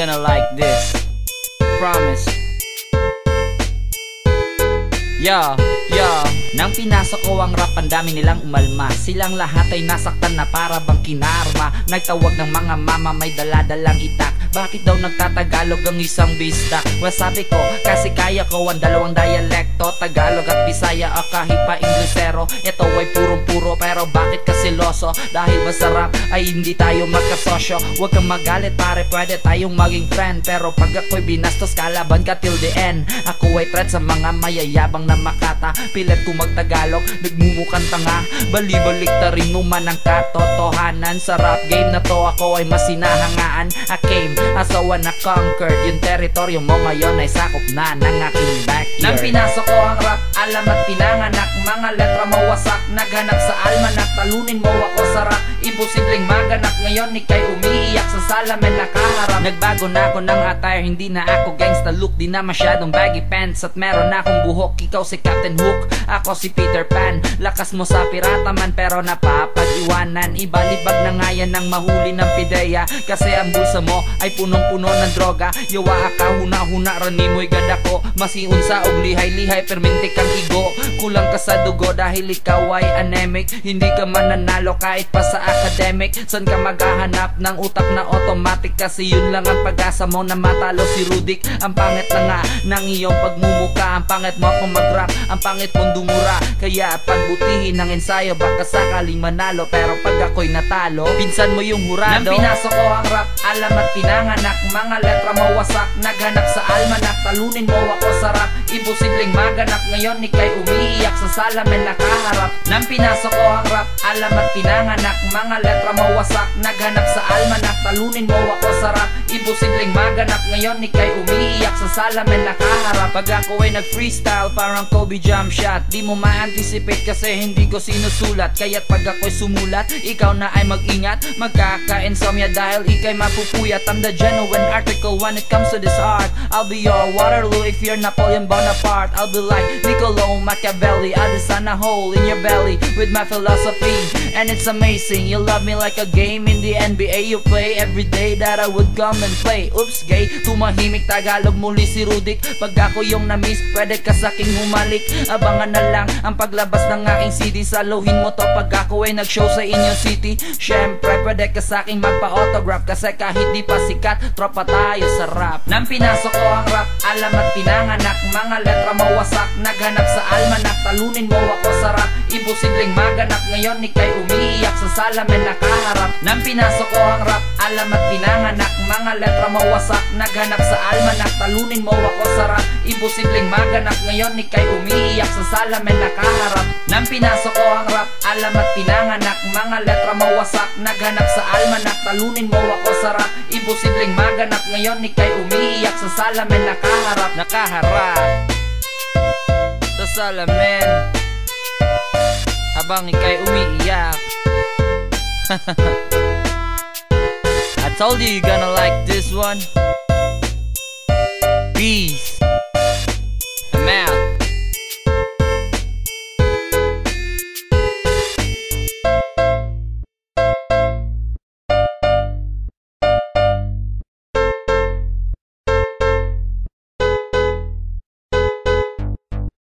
gonna like this. Promise. Yo. Nang pinasok ko ang rap, ang dami nilang umalma. Silang lahat ay nasaktan na para bang kinarma. Nagtawag ng mga mama, may daladalang itak. Bakit daw nagtatagalog ang isang bistak? Well, sabi ko, kasi kaya ko ang dalawang dialekto, Tagalog at Bisaya o kahit pa Inglesero. Ito ay purong-puro, pero bakit kasi loso? Dahil masarap ay hindi tayo magkasosyo. Huwag kang magalit pare, pwede tayong maging friend. Pero pag ako'y binastos, kalaban ka till the end. Ako ay threat sa mga mayayabang na makata. Pilit ko magtagalog, nagmumukhang tanga. Bali-balik ta rin naman ang katotohanan. Sa rap game na to, ako ay masinahangaan. I came, asawa na conquered. Yung teritoryo mo ngayon ay sakop na ng aking backyard. Nang pinasok ko ang rap, alam at pinanganak. Mga letra mawasak, naghanap sa almanak. Talunin mo ako sa rap, imposibleng maganap. Ngayon ikay umiiyak sa salamin nakaharap. Nagbago na ako ng attire, hindi na ako gangsta look. Di na masyadong baggy pants at meron na akong buhok. Ikaw si Captain Hook, ako si Peter Pan. Lakas mo sa pirata man pero napapag-iwanan. Ibalibag na nga yan ng mahuli ng pideya. Kasi ang bulsa mo ay punong-puno ng droga. Yawa ka huna-huna, rani mo'y gadako. Masiunsa og lihay-lihay, perminti kang igo. Kulang ka sa dugo dahil ikaw ay anemic. Hindi ka mananalo kahit pa sa academic. San ka maghahanap ng utak na automatic? Kasi yun lang ang pag-asa mo na matalo si Rudik. Ang pangit na nga ng iyong pagmumuka. Ang pangit mo kung mag-rap, ang pangit mong dumura. Kaya pagbutihin ng ensayo, baka sakaling manalo. Pero pag ako'y natalo, pinsan mo yung hurado. Nang pinasok ko ang rap, alam at pinanganak. Mga letra mawasak, naghanap sa almanak. Talunin mo ako sa rap, imposibleng maganap. Ngayon ikay umiiyak sa salamin nakaharap. Nang pinasok ko ang rap, alam at pinanganak. Mga letra mawasak, naghanap sa almanak. Talunin mo ako sa rap, imposibleng maganap. Ngayon ikay umiiyak sa salamin nakaharap. Pag ako ay nag-freestyle, parang Kobe jump shot. Di mo ma-anticipate kasi hindi ko sinusulat. Kaya't pag ako'y sumulat, ikaw na ay mag-ingat. Magkaka-insomnia dahil ikay mapupuyat. I'm the genuine article when it comes to this art. I'll be your Waterloo if you're Napoleon Bonaparte. I'll be like Niccolo Machiavelli. I'll design a hole in your belly with my philosophy. And it's amazing, you love me like a game in the NBA. You play every day that I would come and play. Oops, gay, tumahimik Tagalog muli si Rudik. Pag ako yung na-miss, pwede ka sa'king humalik. Abangan na lang ang paglabas ng aking CD. Saluhin mo to pag ako ay nag-show sa inyong city. Syempre, pwede ka sa'king magpa-autograph. Kasi kahit di pa sikat, tropa tayo sa rap. Nang pinasok ko ang rap, alam at pinanganak. Mga letra mawasak, naghanap sa almanak. Talunin mo ako sa rap, imposibleng maganap. Ngayon ikay umiiyak sa salamin nakaharap. Nang pinasok ko ang rap, alam at pinanganak. Mga letra mawasak, naghanap sa almanak. Talunin mo ako sa rap, imposibleng maganap. Ngayon ikay umiiyak sa salamin nakaharap. Nang pinasok ko ang rap, alam at pinanganak. Mga letra mawasak, naghanap sa almanak. Talunin mo ako sa rap, imposibleng maganap. Ngayon ikay umiiyak sa salamin nakaharap. Nakaharap sa salamin habang ikay umiiyak. I told you you're gonna like this one. Peace.